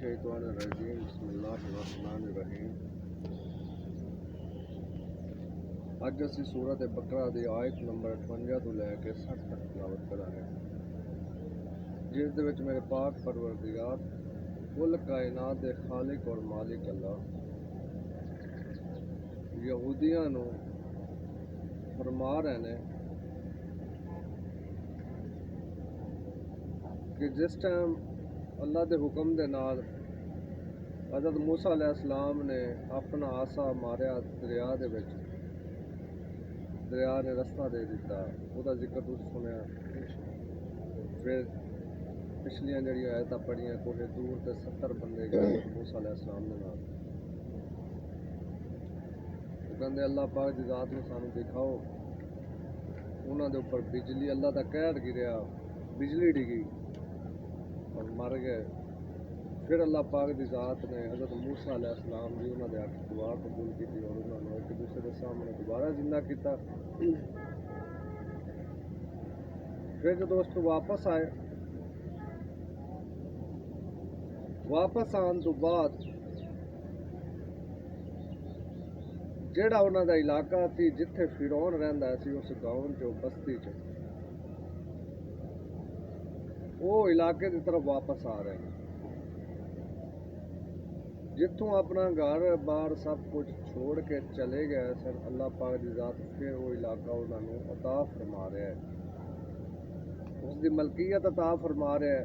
الشیطان الرجیم بسم اللہ الرحمن الرحیم۔ اج اسی سورت بقرہ دی آیت نمبر 58 تو لے کے 60 تک تلاوت کرا ہے، جس دے وچ میرے پاک پروردگار کل کائنات دے خالق اور مالک اللہ یہودیاں نو فرما رہے نے کہ جس ٹائم اللہ دے حکم دے نال حضرت موسیٰ علیہ السلام نے اپنا آسا ماریا دریا دے وچ، دریا نے رستہ دے دیتا، وہ دا ذکر تُس سنیا۔ پھر پچھلیاں جڑی آیتاں پڑھیاں، کوہ دور تے 70 بندے گئے موسیٰ علیہ السلام دے نال، وہ کہندے اللہ پاک دی ذات نو سانو دکھاؤ۔ انہاں دے اوپر بجلی، اللہ دا قہر گریا، بجلی ڈگی اور مر گئے۔ پھر اللہ پاک دی ذات نے حضرت موسیٰ علیہ السلام دی انہاں دے ہاتھ دعا قبول کی اور انہاں نے ایک دوسرے دے سامنے دوبارہ زندہ کیتا۔ پھر جدو اس تو واپس آئے، واپس آن تو بعد جیڑا انہاں دا علاقہ سی جتھے فرعون رہندا سی، اس گاؤں چ بستی چ، وہ علاقے دی طرف واپس آ رہے ہیں، جتوں اپنا گھر بار سب کچھ چھوڑ کے چلے گئے سن۔ اللہ پاک دی ذات پھر وہ علاقہ انہوں نے عطا فرما رہا ہے، اس دی ملکیت عطا فرما رہا ہے۔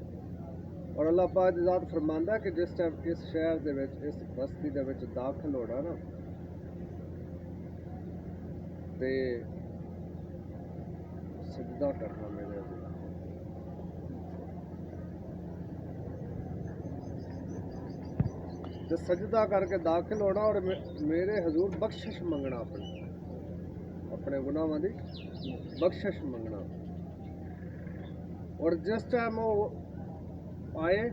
اور اللہ پاک دی ذات فرماندا ہے کہ جس ٹائم اس شہر دے وچ، اس بستی دے وچ داخل ہونا نا، تے سجدہ کرنا میرے حضور، تے سجدہ کر کے داخل ہونا اور میرے حضور بخشش منگنا، اپنے گناہاں دی بخشش منگنا۔ اور جس ٹائم وہ آئے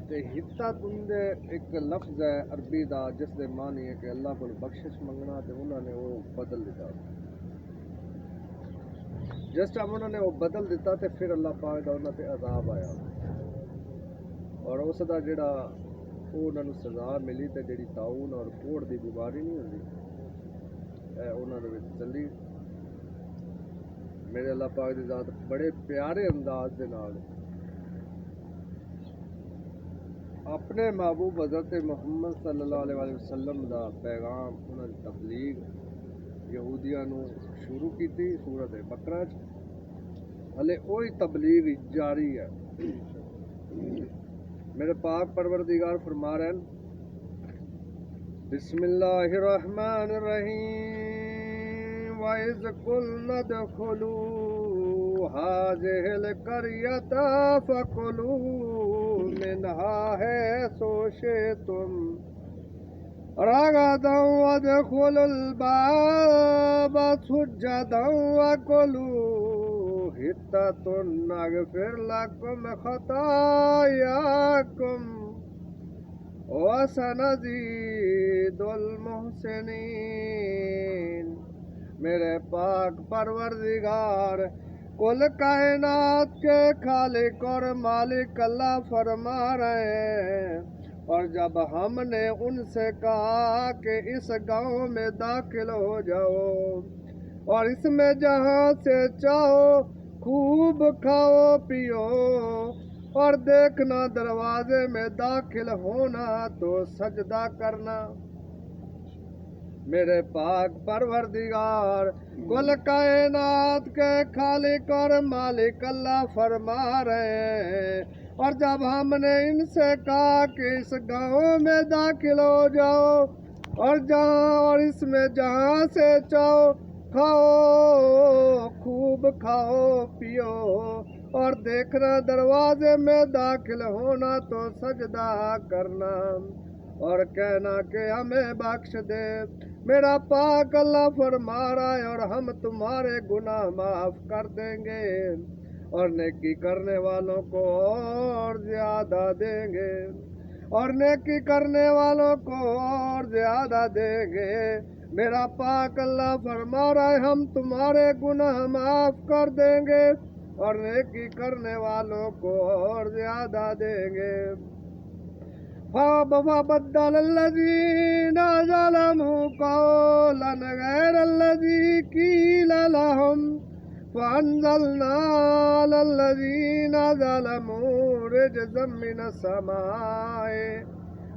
تے ہتا تندے ایک لفظ ہے عربی دا جس دے معنی ہے کہ اللہ کو بخشش منگنا، تے انہوں نے وہ بدل دیتا۔ جس ٹائم انہوں نے وہ بدل دیتا تے پھر اللہ پاک دا انہوں تے عذاب آیا، اور اس دا جڑا انہوں نے سزا ملی تے جڑی طاعون اور کوڑ دی بیماری نہیں ہوندی، اے انہوں نے چلی۔ میرے اللہ پاک دی ذات بڑے پیارے انداز دے نال اپنے محبوب حضرت محمد صلی اللہ علیہ وسلم دا پیغام، انہاں دی تبلیغ یہودیاں نو شروع کیتی سورت بقرہ چ، ہلے وہی تبلیغ جاری ہے۔ میرے پاک پروردگار فرما رہے ہیں بسم اللہ الرحمن الرحیم وَإِذْ قُلْنَا ادْخُلُوا هَٰذِهِ الْقَرْيَةَ فَكُلُوا مِنْهَا حَيْثُ شِئْتُمْ رَغَدًا وَادْخُلُوا الْبَابَ سُجَّدًا وَقُولُوا حِطَّةٌ نَغْفِرْ لَكُمْ خَطَايَاكُمْ وَسَنَزِيدُ الْمُحْسِنِينَ۔ میرے پاک پروردگار کل کائنات کے خالق اور مالک اللہ فرما رہے ہیں، اور جب ہم نے ان سے کہا کہ اس گاؤں میں داخل ہو جاؤ اور اس میں جہاں سے چاہو خوب کھاؤ پیو، اور دیکھنا دروازے میں داخل ہونا تو سجدہ کرنا۔ میرے پاک پروردگار کل کائنات کے خالق اور مالک اللہ فرما رہے ہیں، اور جب ہم نے ان سے کہا کہ اس گاؤں میں داخل ہو جاؤ اور اس میں جہاں سے چاہو کھاؤ، خوب کھاؤ پیو، اور دیکھنا دروازے میں داخل ہونا تو سجدہ کرنا، اور کہنا کہ ہمیں بخش دے۔ میرا پاک اللہ فرما رہا ہے اور ہم تمہارے گناہ معاف کر دیں گے، اور نیکی کرنے والوں کو اور زیادہ دیں گے، اور نیکی کرنے والوں کو اور زیادہ دیں گے۔ میرا پاک اللہ فرما رہا ہے ہم تمہارے گناہ معاف کر دیں گے اور نیکی کرنے والوں کو اور زیادہ دیں گے۔ فبدل الذين ظلموا قولا غير الذي قيل لهم فأنزلنا على الذين ظلموا رجزا من السماء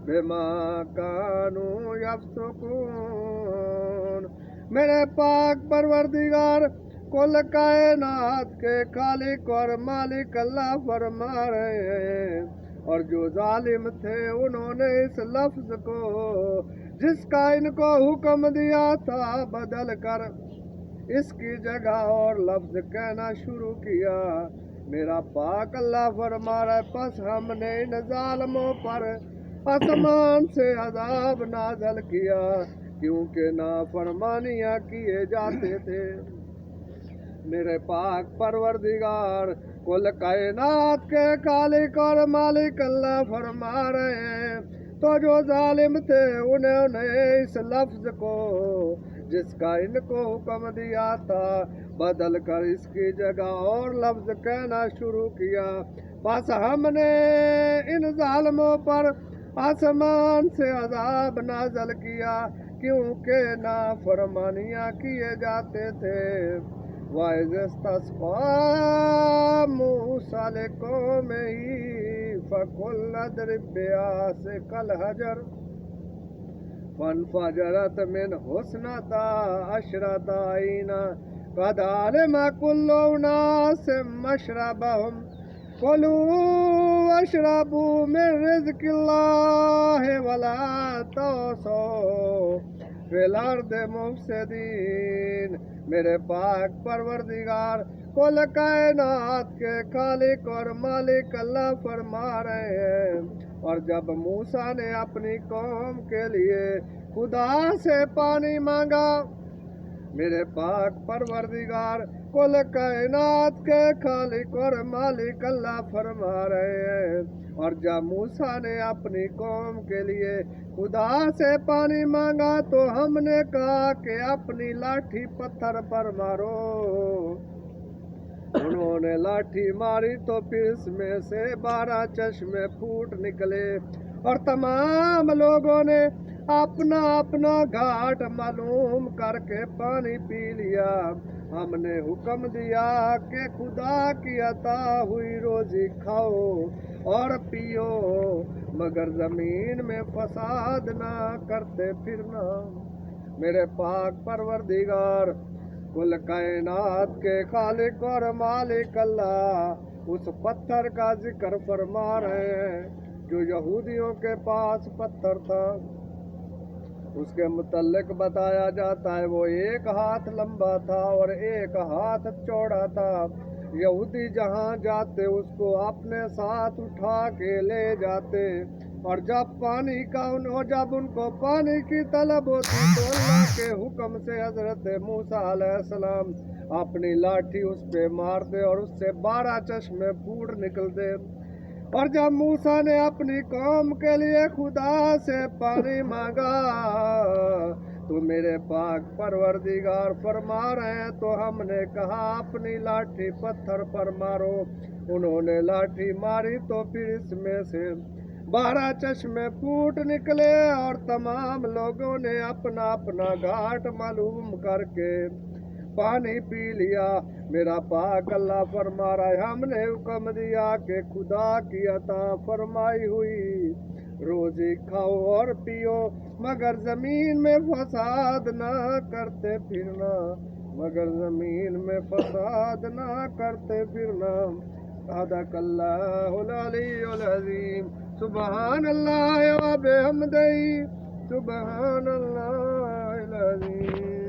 بما كانوا يفسقون۔ میرے پاک پروردگار کل کائنات کے خالق اور مالک اللہ فرما رہے ہیں، اور جو ظالم تھے انہوں نے اس لفظ کو جس کا ان کو حکم دیا تھا بدل کر اس کی جگہ اور لفظ کہنا شروع کیا۔ میرا پاک اللہ فرما رہا ہے پس ہم نے ان ظالموں پر آسمان سے عذاب نازل کیا کیونکہ نافرمانیاں کیے جاتے تھے۔ میرے پاک پروردگار کل کائنات کے خالق اور مالک اللہ فرما رہے ہیں، تو جو ظالم تھے انہوں نے اس لفظ کو جس کا ان کو حکم دیا تھا بدل کر اس کی جگہ اور لفظ کہنا شروع کیا۔ بس ہم نے ان ظالموں پر آسمان سے عذاب نازل کیا کیونکہ نافرمانیاں کیے جاتے تھے۔ وَإِذِ اسْتَسْقَىٰ مُوسَىٰ لِقَوْمِهِ فَقُلْنَا اضْرِب بِّعَصَاكَ الْحَجَرَ فَانفَجَرَتْ مِنْهُ اثْنَتَا عَشْرَةَ عَيْنًا قَدْ عَلِمَ كُلُّ أُنَاسٍ مَّشْرَبَهُمْ كُلُوا وَاشْرَبُوا مِن رِّزْقِ اللَّهِ وَلَا تَعْثَوْا فِي الْأَرْضِ مُفْسِدِينَ۔ میرے پاک پروردگار کل کائنات کے خالق اور مالک اللہ فرما رہے ہیں، اور جب موسیٰ نے اپنی قوم کے لیے خدا سے پانی مانگا، میرے پاک پروردگار کل کائنات کے خالق اور مالک اللہ فرما رہے ہیں، اور جب موسیٰ نے اپنی قوم کے لیے خدا سے پانی مانگا تو ہم نے کہا کہ اپنی لاٹھی پتھر پر مارو۔ انہوں نے لاٹھی ماری تو پھر اس میں سے 12 چشمے پھوٹ نکلے، اور تمام لوگوں نے اپنا اپنا گھاٹ معلوم کر کے پانی پی لیا۔ ہم نے حکم دیا کہ خدا کی عطا ہوئی روزی کھاؤ اور پیو، مگر زمین میں فساد نہ کرتے پھرنا۔ میرے پاک پروردگار کل کائنات کے خالق اور مالک اللہ اس پتھر کا ذکر فرما رہے ہیں جو یہودیوں کے پاس پتھر تھا۔ اس کے متعلق بتایا جاتا ہے وہ 1 ہاتھ لمبا تھا اور 1 ہاتھ چوڑا تھا۔ یہودی جہاں جاتے اس کو اپنے ساتھ اٹھا کے لے جاتے، اور جب ان کو پانی کی طلب ہوتی تو اللہ کے حکم سے حضرت موسیٰ علیہ السلام اپنی لاٹھی اس پہ مارتے اور اس سے 12 چشمے پھوٹ نکلتے۔ اور جب موسیٰ نے اپنی قوم کے لیے خدا سے پانی مانگا تو میرے پاک پروردگار فرما رہے ہیں تو ہم نے کہا اپنی لاٹھی پتھر پر مارو۔ انہوں نے لاٹھی ماری تو پھر اس میں سے 12 چشمے پھوٹ نکلے، اور تمام لوگوں نے اپنا اپنا گھاٹ معلوم کر کے پانی پی لیا۔ میرا پاک اللہ فرما رہا ہے ہم نے حکم دیا کہ خدا کی عطا فرمائی ہوئی روزی کھاؤ اور پیو، مگر زمین میں فساد نہ کرتے پھرنا، مگر زمین میں فساد نہ کرتے پھرنا۔ صدق اللہ العلی العظیم۔ سبحان اللہ و بحمدہ، سبحان اللہ العظیم۔